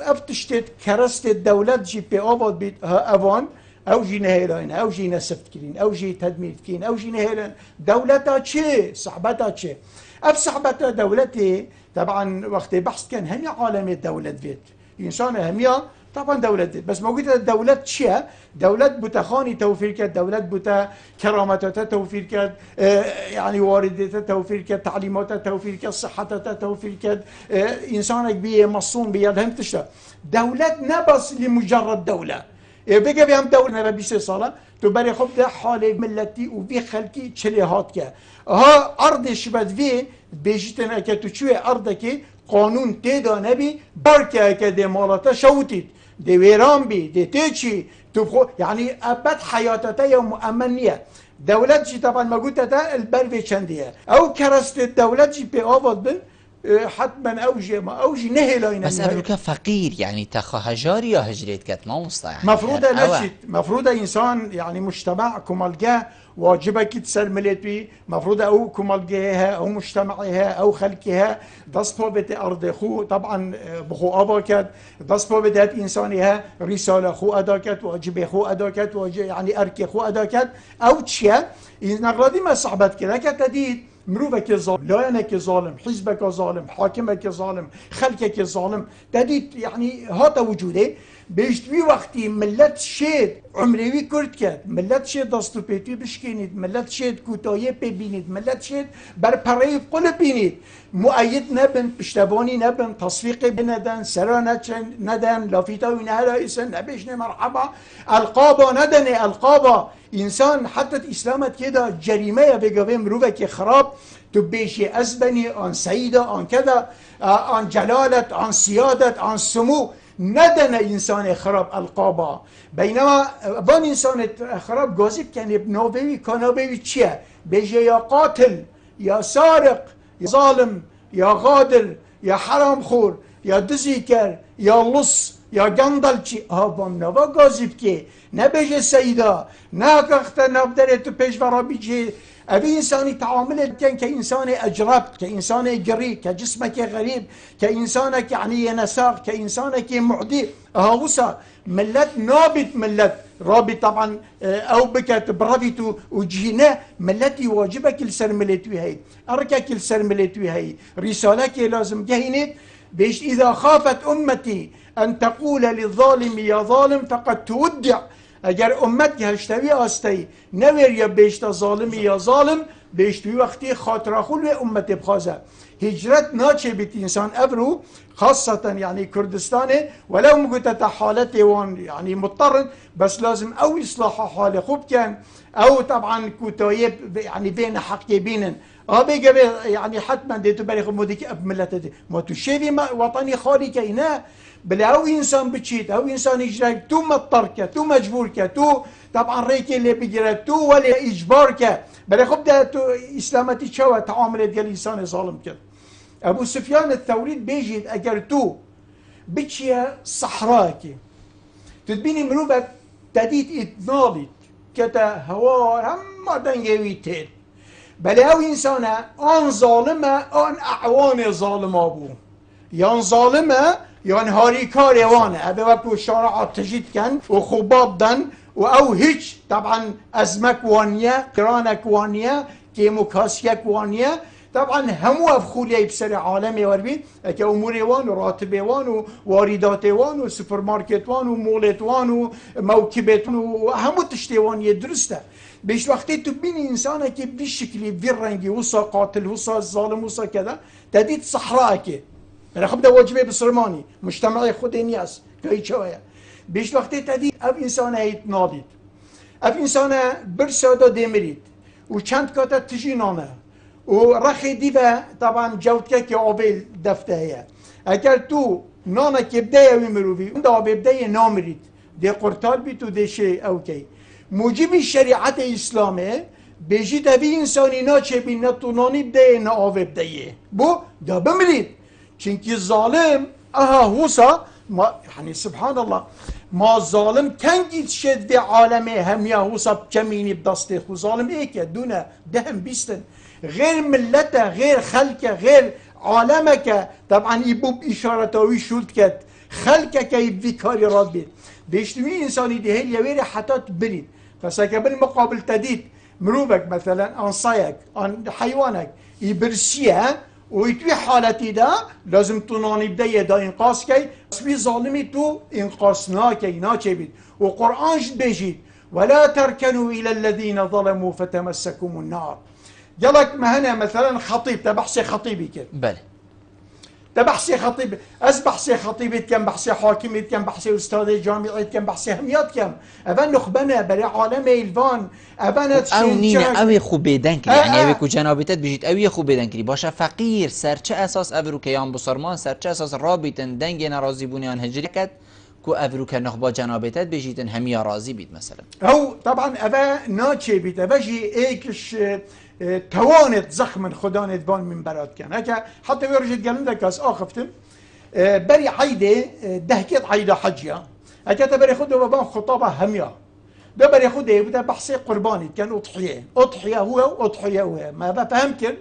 افتشتت كرست الدولة جي بي اوفاد بيت اوان او جي نهيرين او جي نسفت كرين او جي تدمير كرين او جي نهيرين دولتها تشي صحبتها تشي اف صحبتها دولتي طبعا وقت بحث كان همي عالم الدولة بيت انسان همية طبعا دولة بيت بس موجودة الدولة تشي دولة بتخاني توفير كد دولة بتا كرامتها توفير كد يعني واردتها توفير كد تعليماتها توفير كد صحتها توفير كد انسانك بيه مصون بيد هم تشتا دولة نبس لمجرد دولة بقى بهم دولة نبا بيشي صالة تبري خب ده حالي ملتي وفي خلقي تشليهات كا ها ارض شبت في بيجتنا كتوشوي ارضك قانون تيدا نبي باركا كده مالتا شوتت دي ويران بي دي تيجي تبخو يعني ابد حياتها يوم مؤمنية دولة جي طبعا موجودة البلوي شندية او كرست الدولة جي بي اوفاد بن حتما اوجي ما اوجي نهلاين بس ابروكا فقير يعني تخا هجاري يا هجريت كت ما مصطلح يعني مفروض نشت مفروض انسان يعني مجتمع كمالجا واجبك تسر ملتي مفروض او كمالجها او مجتمعها او خلقها دصفو بت ارض خو طبعا بخو اباكت دصفو بدات انسانها رساله خو اداكت واجب خو اداكت يعني ارك خو اداكت او تشيا نغرادي ما صعبت كذا كتديد مروفك ظالم لاينك ظالم حزبك ظالم حاكمك ظالم خلقك ظالم تديد يعني هذا وجوده بيشتوي وقتي ملت شيد عمري كرد كد ملت شيد دستو بيتي بشكينيد ملت شيد كوتايه ببينيد ملت شيد برپره قل بينيد مؤيد نبن پشتباني نبن تصفيق بندن سرا ندن لافيتا ونهلا اسن نبشن مرحبا القابا ندن القابا انسان حتى اسلامت كده جريمه بگوه مروفك خراب تبيشي أزبني عن سيدة عن كذا عن جلالة عن سيادة عن سمو ندن إنسان خراب القابا بينما بان إنسان خراب جاذب كان بنوبي كانوبي تشيا بيجي يا قاتل يا سارق يا ظالم يا غادر يا حرام خور يا دزيكر يا لص يا جندلچی آبان نوا گازیب که نبیجه سیدا نه کخته نبدره تو پیشورا بیجه أبي إنساني تعامل كان كإنسان أجرب كإنسان قريب كجسمك غريب كإنسانك يعني نساق كإنسانك معدي هاوسا ملت نابت ملت رابط طبعا أو بكت برابط وجينا ملتي واجبك السرملتوي هاي أركك السرملتوي هاي رسالك لازم جهينت بيش إذا خافت أمتي أن تقول للظالم يا ظالم فقد تودع اگر امت هشتوی آستی نویر یا بیشتا ظالمی یا ظالم بیشتوی وقتی خاطر خول و امت بخوازه هجرت ناچه بیت انسان ابرو خاصة يعني كردستان ولو مقتت حالته وان يعني مضطر بس لازم او اصلاح حال خوب كان او طبعا كتايب يعني بين حق بينن بيجي يعني حتما ديتو بريخ موديك اب ملته ما تشيفي وطني خالي كينا بلا او انسان بتشيت او انسان يجرك تو مضطرك تو مجبورك تو طبعا ريك اللي بيجرك تو ولا اجبارك بلا خب ده تو اسلامتي شو تعامل ديال الانسان ظالم كده ابو سفيان الثوري بيجي اجر تو بتشيا صحراك تدبيني مروبك تديت اتنالت كتا هوا هم دنجويتين بلا او انسان ان ظالمه ان اعوان ظالم ابو يان ظالمه يعني هاري كاريوانه ابي وقت الشارع تجد كان وخباب دن او هيج طبعا ازمك وانيه كرانك وانيه كيموكاسيك وانيه طبعا همو افخوليه بسر عالمي وربي كامور وان وراتب وان وواردات وان وسوبر ماركت وان ومولت وان وموكبت وهمو تشتي درسته بيش وقتي تبين انسانه كي بالشكل بالرنجي وصا قاتل وصا ظالم وصا كذا تديت صحراء أنا خبدا واجبي بصرماني مجتمعي خودي نياس كي شوية بيش وقتي تدي أب إنسان يتناديد أب إنسان برسادا دمريد وچند كاتا تجينانا ورخي ديبا طبعا جودك كي عبيل دفته هي اگر تو نانا كي بداية ويمروفي دا بداية نامريد دي قرطال بيتو دي شيء اوكي موجب الشريعة الإسلامية بيجي تبي إنساني ناچه بي نتوناني بداية ناوه بداية بو دا بمريد çünkü zalim هوسا ما يعني سبحان الله ما ظالم كان يتشد في عالمه هم يا هوسا بجميني بدسته خو ظالم ايك دون دهم بيستن غير ملته غير خلقه غير عالمك طبعا يبوب اشارته ويشولت كت خلقك يبكاري ربي بيشتوي انساني دي هي ويري حتى تبريد فساك بالمقابل تديد مروبك مثلا عن صيك عن حيوانك يبرسيها ويتوي حالتي دا لازم تناني بداية دا انقاص كي اسوي ظالمي تو انقاصنا كي ناچه بيد وقرآن جد بيجيد ولا تركنوا إلى الذين ظلموا فتمسكم النار جالك مهنا مثلا خطيب تبحثي خطيبي كده بله تبحثي خطيب بحثي خطيبي كم بحثي حاكمي كم بحثي استاذ جامعي كم بحثي هميات كم ابن نخبنا بلا عالم الفان ابن او نينا اوي خو بيدن كري يعني اوي كو جنابتت بيجيت اوي خو بيدن كري باشا فقير سرچه اساس ابرو كيان بصرمان سرچه اساس رابطن دنگ ناراضي بونيان هجري كد كو افرو كنخبا جنابتت بجيتن هميا راضي بيت مثلا او طبعا ابا ناچه بيت ابا جي ايكش توانت زخم خدا ندبان من برات كان هكا حتى ورجت قال لك اس اخفتم بري عيده دهكت عيده حجيا هكا تبري خد بابا خطابه هميا ده بري خد بدا بحثي قرباني كان اضحيه هو اضحيه هو ما بفهمكن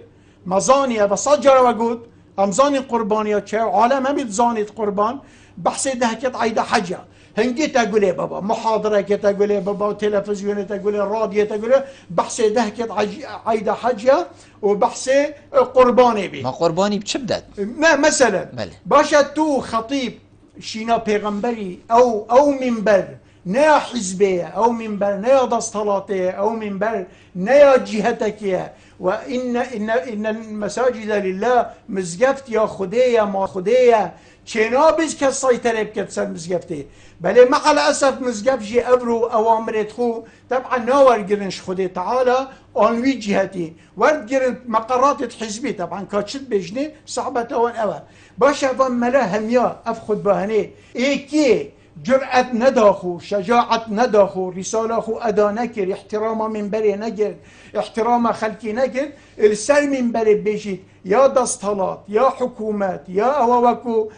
مزانيه بصجر وجود امزاني قربانيه تشا عالم هم زانيت قربان بحثي دهكت عيده حجيا هنجي تقول بابا محاضره تقول بابا تلفزيون تقول راديو تقول بحثي دهكت عيده حجيا وبحثي قرباني بي ما قرباني بشبدت ما مثلا بله. باشا تو خطيب شينا پیغمبري او منبر نيا حزبية او منبر نيا دستالاتية او منبر نيا جهتكية وإن المساجد لله مزقفت يا خدية ما خدية چنابز که سيطره بكت سر مزقفتي بله مع الأسف مزقف جي أبرو أوامر خو طبعا ناور قرنش خدي تعالى أنوي جهتي ورد قرن مقرات حزبي طبعا كاتشت بجني صعبة وان أوا باشا فان ملا هميا أفخد بهني إيكي جرأة نداخو شجاعة نداخو رسالة خو أدا نكر احترام من بري نجر احترام خلقي نجر السر من بري بيجيت يا دستالات يا حكومات يا أواكو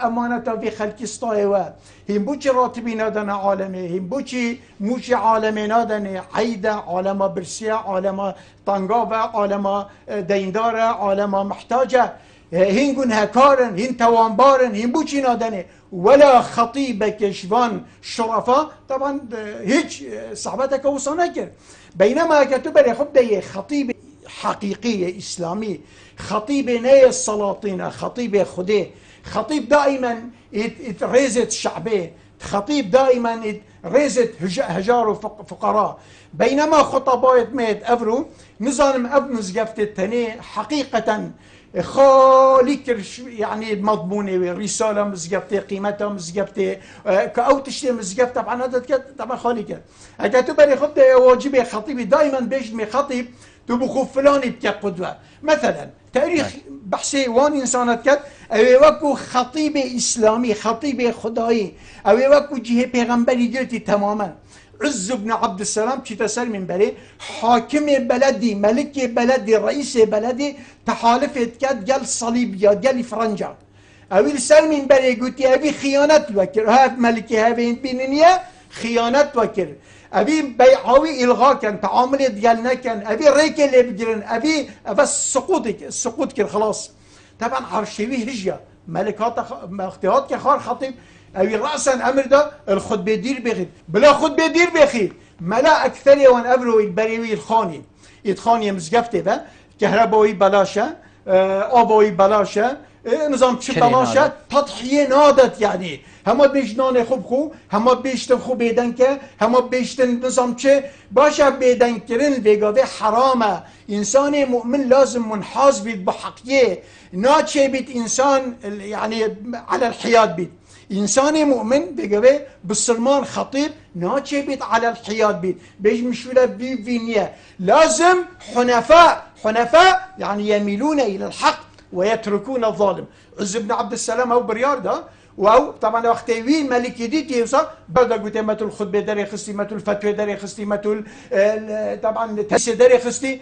أمانة في خلق استايوا هم بوشي راتبي نادنا عالمي هم بوشي موشي عالمي نادنا عيدة عالم برسية عالم طنقابة عالم ديندارة عالم محتاجة هنگون هكارن هن توانبارن هن بوشي نادنه ولا خطيب كشفان شرفاء طبعا هيج صحبتك وصناكر بينما كتب لي خبده خطيب حقيقية إسلامي خطيب ناي السلاطين خطيب خدي خطيب دائما يتريزت شعبه خطيب دائما يتريزت هجار فقراء بينما خطباء ميت أفرو نظام ابن زقفت التاني حقيقة خالي يعني مضمونة رسالة مزقفتي قيمتها مزقفتي كأو تشتي مزقفت طبعا هذا طبعا خالي كده هكا تبري خطة واجبي خطيبي دائما بيجمي خطيب تبخو فلاني بك قدوة مثلا تاريخ بحثي وان انسانات كد او وكو خطيب اسلامي خطيب خدائي او وكو جهه پیغمبري قلتي تماما عز بن عبد السلام چی تسر من بله حاکم بلدی ملک بلدی رئیس بلدی تحالفت کرد گل صلیبیا گل فرنجا اویل سر من بله گوتی اوی خیانت وکر هاف ملکی هاوین بیننیه خیانت وکر اوی بیعاوی الغا کن تعامل دیل نکن اوی ریک اللي بگرن اوی سقوط کر خلاص طبعا عرشوی هجیا ملکات اختیارات که خار خطیب اوی رأسا امر ده الخطبه دير بخير بلا خطبه دير بخير ملا اكثر وان ابرو البريوي الخاني يتخاني مزقفته به كهربائي بلاشه آبایی بلاشه نظام چه بلاشه تضحیه نادت يعني هما بیشتن خوب خو هما بیشتن خوب بیدن که هما بیشتن نظام چه باشه بیدن کرن وگاوه حرامه انسان مؤمن لازم منحاز بید بحقیه ناچه بید انسان يعني على الحياد بید انسان مؤمن بيجابه بالسلمان خطيب ناچه بيت على الحياد بيت بيج مشوله بفينيه لازم حنفاء يعني يميلون الى الحق ويتركون الظالم عز بن عبد السلام او بريار ده او طبعا وقت وين ملك يديت يوصل بدا قتمه الخطبه داري خستي متو الفتوى داري خستي متو طبعا تسي داري خستي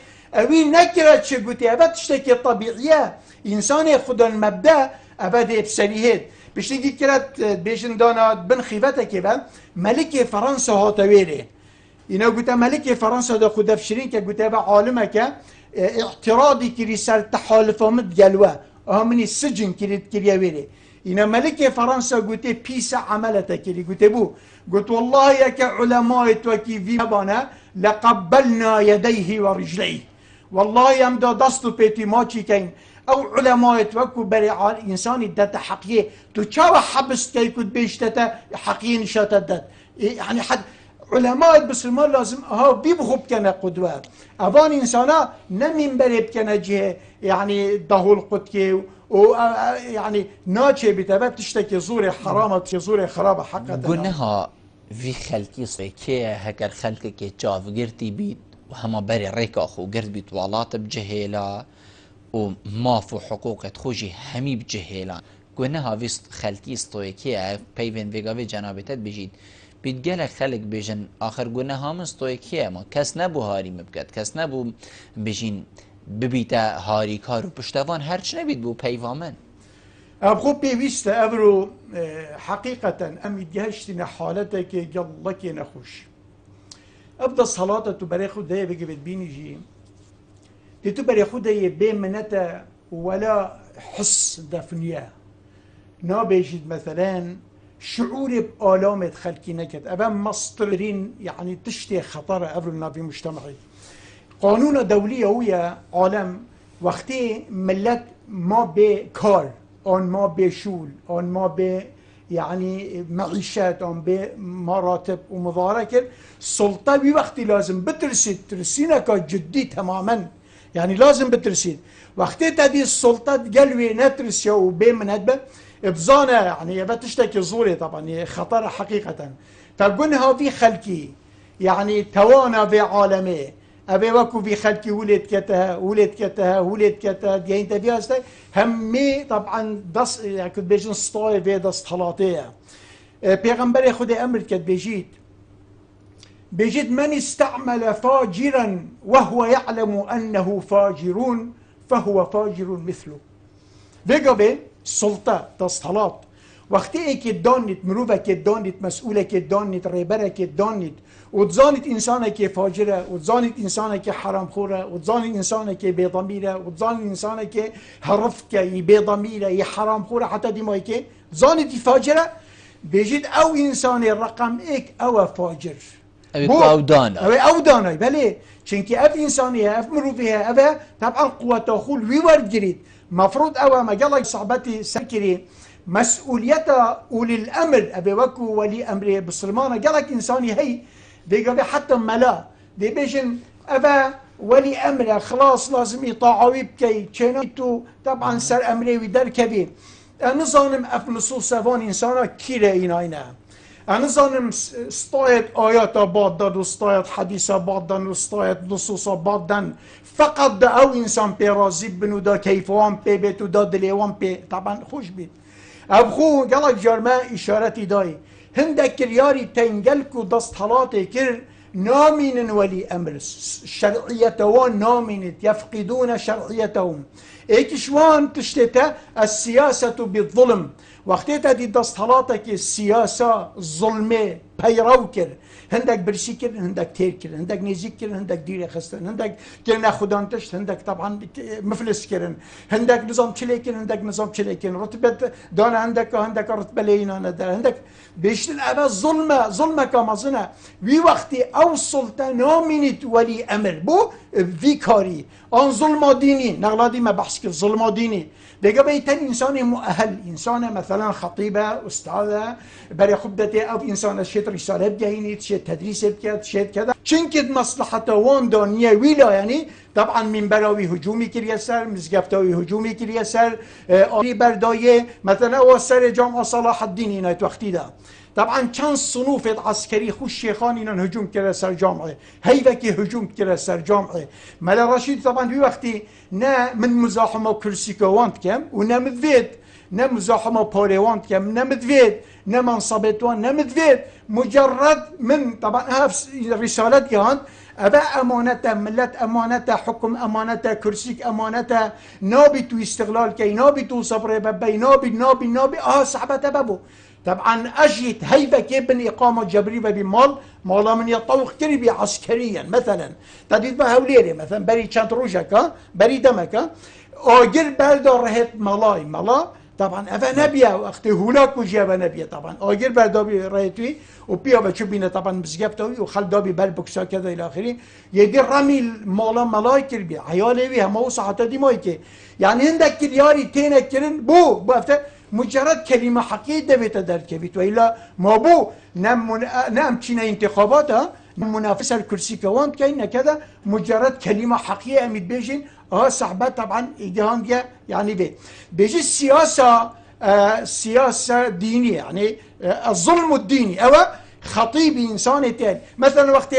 وين نكرت شو قتيبه تشتكي الطبيعيه انسان خد المبدا ابدا بسريهد بشتيجي كرت بيشن دانا بن خيفته كبا ملك فرنسا هاتويري إنه قلت ملك فرنسا دا خدا فشرين كا قلت عالمه كا اعتراضي كري سر تحالفه متجلوه مني السجن كري ويري إنه ملك فرنسا قلت بيسا عملته كري قلت والله يا علماء توكي في بانا لقبلنا يديه ورجليه والله يمدى دستو بيتي ماچي كين او علماء توكو بري انساني داتا حقيقية تو چاو حبس كي كود بيشتتا حقيقية نشاتا دات يعني حد علماء بسلمان لازم ها بيبخوب كنا قدوات اوان انسانا نمين بري بكنا جه يعني دهول قدكي و يعني ناچه بتباب تشتكي زور حرامة زور خرابة حقا قلناها في خلقي صيكي هكر خلقي كي جاف قرتي بيت وهما بري ريك اخو قرت بيت والات بجهيلا ومافو حقوق خوجي همي بجهيلا گونه هاوی خلکی استویکیه پیوین ویگاوی جنابتت بجید بید گلک خلق بجن آخر گونه هام استویکیه ما کس نبو هاری مبکد کس نبو بجین ببیتا هاری کار و پشتوان هرچ نبید بو پیوامن أبغو بيويست أبرو حقيقة أمي جهشتنا حالتك جلك نخوش أبدا صلاة تبريخو داي بيجي بتبيني جي تبريخو داي بمنتا ولا حس دفنيا نابيجد مثلا شعور بآلامة خلقي نكت أبا مصطرين يعني تشتي خطر أبرنا في مجتمعي قانون دولي هو عالم وقتی ملت ما به کار آن ما به شول آن ما به يعني معيشات آن به مراتب ومضاركر سلطة بوقت لازم بترسيد ترسينك جدي تماما يعني لازم بترسيد وقتی تدي السلطة قلوي نترسيا وبين من هدبه بزانة يعني بتشتكي زوري طبعا خطر حقيقة فقلها في خلقي يعني توانا في عالمي أبي وكو في خلقي ولد كتها دي انت فيها استاي همي طبعا دس يعني كنت بيجن سطاي في دس حلاطية بيغمبر خدي أمر كت بيجيد من استعمل فاجرا وهو يعلم أنه فاجرون فهو فاجر مثله بيقى سلطة تصطلات وقتی که دانید مروفه که دانید مسئوله که دانید ریبره که دانید و تزانید انسانه که فاجره و تزانید انسانه که حرام خوره و تزانید انسانه که بیضمیره و تزانید انسانه که حرف که بیضمیره ی حرام خوره حتی دیمایی که تزانید فاجره بيجد او انسان رقم ايك او فاجر او دانا او دانا بله چونكي اف انسانيه اف مروفيها اف طبعا قوة خول ويورد جريد مفروض او ما قال صعبتي سكري مسؤوليته أولي الأمر أبي وكو ولي أمري بسلمانة قالك إنساني هي دي حتى ملا دي بيجن أبا ولي أمره خلاص لازم يطاعوي بكي تشينيتو طبعا سر أمري ودر كبير أنا ظانم أف نصوص سفان إنسانا كيرا إناينا أنا ظانم استايت آيات بعضا واستايت حديثة بعضا واستايت نصوص بعضا فقط دا أو إنسان بيرازي بنو دا كيفوان بي بيتو دا دليوان بي طبعا خوش بيت أبخو قالك جرما إشارتي داي هندك كرياري تنجلكو دست حالاتي كر نامين ولي أمر شرعيتوان نامين يفقدون شرعيتهم إيكشوان تشتتا السياسة بالظلم وقتها دي دست حالاتك السياسة ظلمة بيروكر هندك برسي كر هندك تير كر هندك نيزيك كر هندك دير خستن هندك كرنا خدان تشت هندك طبعا مفلس كرن هندك نظام شليكن هندك نظام شليكن رتبة دانا هندك رتبة لينا ندر هندك بيشتن أبا ظلمة كمازنا في وقت أوصلت نامينت ولي أمر بو في كاري أن ظلم ديني نغلادي ما بحث كر ظلم ديني دقا بيتن إنسان مؤهل إنسان مثلا خطيبة أستاذة بري خبدتي أو إنسان شيت رسالة بجهيني شيت تدريس بكت شيت كذا شنكد مصلحة وان دانية ويلا يعني طبعا من براوي هجومي كريسر مزقفتاوي هجومي كريسر آري برداية مثلا وسر جامعة صلاح الدين هنا وقتي ده طبعا كان صنوف عسكري خوش شيخان إنه هجوم كرا سر جامعه هيفكي هجوم كرا سر جامعه ملا رشيد طبعا في وقتي نا من مزاحمة كرسيكوانت كم ونا مذيد نا مزاحمة بوليوانت كم نا مذيد نا منصبتوان نا مذيد مجرد من طبعا هاف رسالة كانت أبا أمانته ملت أمانته حكم أمانته كرسيك أمانته نابي استغلال كي نابي صبر ببي نابي صعبة بابو طبعا أجيت هيبة كيبن إقامة جبرية بمال مالا من يطوق كريبي عسكريا مثلا تديد ما هوليري مثلا بري چند روشك بري دمك آجر بردار رهت ملا طبعا أفا نبيا وقت هولاك وجيبا نبيا طبعا آجر بردابي رهتوي وبيا بچوبينه طبعا مزقفتوي وخل دابي بالبكسا كذا إلى آخره يدي رمي مالا ملاي كربي عيالي هم وصحة دي مايكي يعني عندك كرياري تينك كرن بو بافته مجرد كلمة حقيقية بتدرك كبيت وإلا ما بو نعم تشينا انتخابات منافسة الكرسي كوانت كأنه كذا مجرد كلمة حقيقية أميد بيجين صعبة طبعا إجهام يعني بيجي السياسة سياسة دينية يعني الظلم الديني أو خطيب إنسان تاني مثلا وقت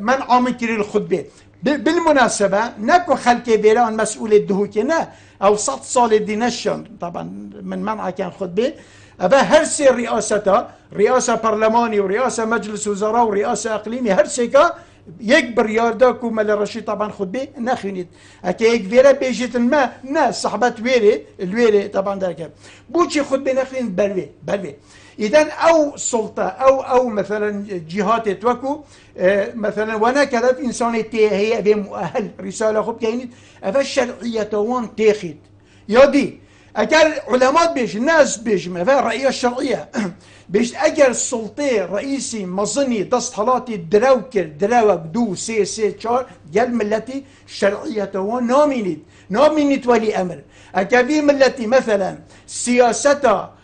من عامل كري الخطبة بالمناسبة نكو خلقي بيران مسؤول الدهوكنا أو 100 سال دي نشن طبعا من منع كان خطبة أبا هرسي رئاسته رئاسة برلماني ورئاسة مجلس وزراء ورئاسة إقليمي هرسيكا يكبر يارداكو مال رشيد طبعا خطبة نخينيت أكي يكفيرا بيجيت ما ناس صحبات ويري الويري طبعا ذلك بوشي خطبة نخين بلوي إذن أو سلطة أو مثلا جهات توكو مثلا وانا كذا إنسان هي أبي مؤهل رسالة خب كينيت أفا الشرعية وان تاخد يدي أجر علماء بيش الناس بيش ما فا رأي الشرعية بيش أجر السلطة رئيسي مظني دست حالاتي دراوك دو سي شار جل ملتي الشرعية وان نامينيت ولي أمر أكابي ملتي مثلا سياستها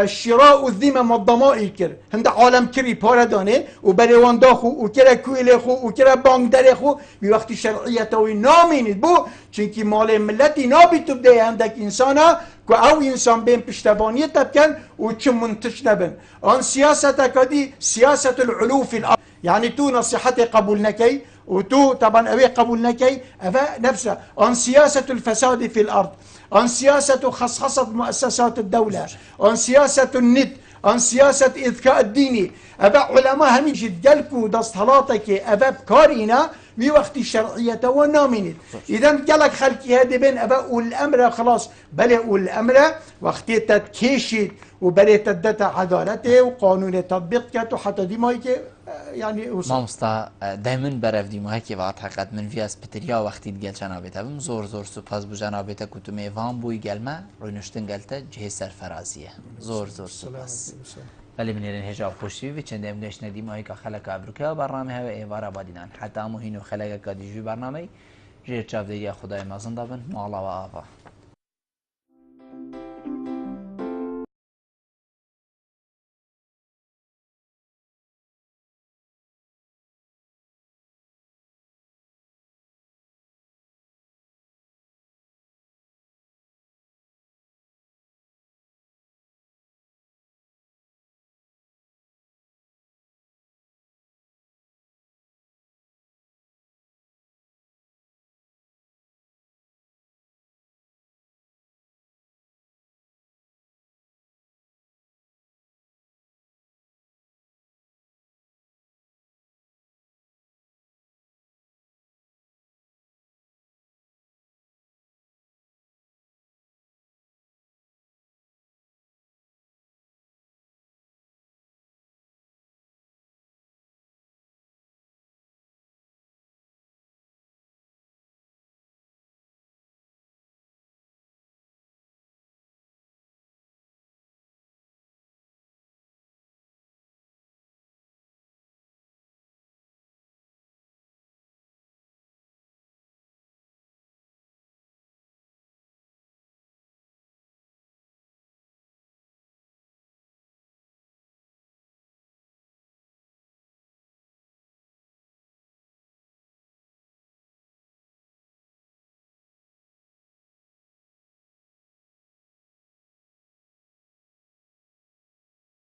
شراء الذمم والضمائر كر هند عالم كري باردانه وبريوان داخو وكرا كويل خو وكرا بانك در خو بوقت شرعية توي نامينید بو چونكي مال ملتي نابي تبدأ عندك إنسانا كو أو إنسان بين پشتبانية تبكن وچم منتج نبن آن سياسة كدي سياسة العلو في الأرض يعني تو نصيحتي قبول نكي وتو طبعا أبي قبول نكي أفا نفسه آن سياسة الفساد في الأرض عن سياسة خصخصة مؤسسات الدولة عن سياسة النت عن سياسة إذكاء الديني أبا علماء هم يجد قلكو دست هلاتك أبا بكارينا في وقت الشرعية ونامنت إذا قالك خلقي هذه بين أبا والأمر خلاص بل والأمر وقت تتكيشت وبل تدت عدالته وقانون تطبيقته حتى دي مايك يعني مامستا دائما برف دي ماهيكي وقت حقیقت من فياس بتريا وقتی دگل جنابته بم زور سپاس بو جنابته كتو ميوان بوي گلما روينشتن گلته جهه سرفرازيه زور سپاس ولی من يرين هجاب خوشي و چند ام گشت ندی ماهيكا خلق ابروكا برنامه و ايوارا بادينان حتى مهينو خلق قديجي برنامه جير چاف دي خدای مازن دابن مالا و آوا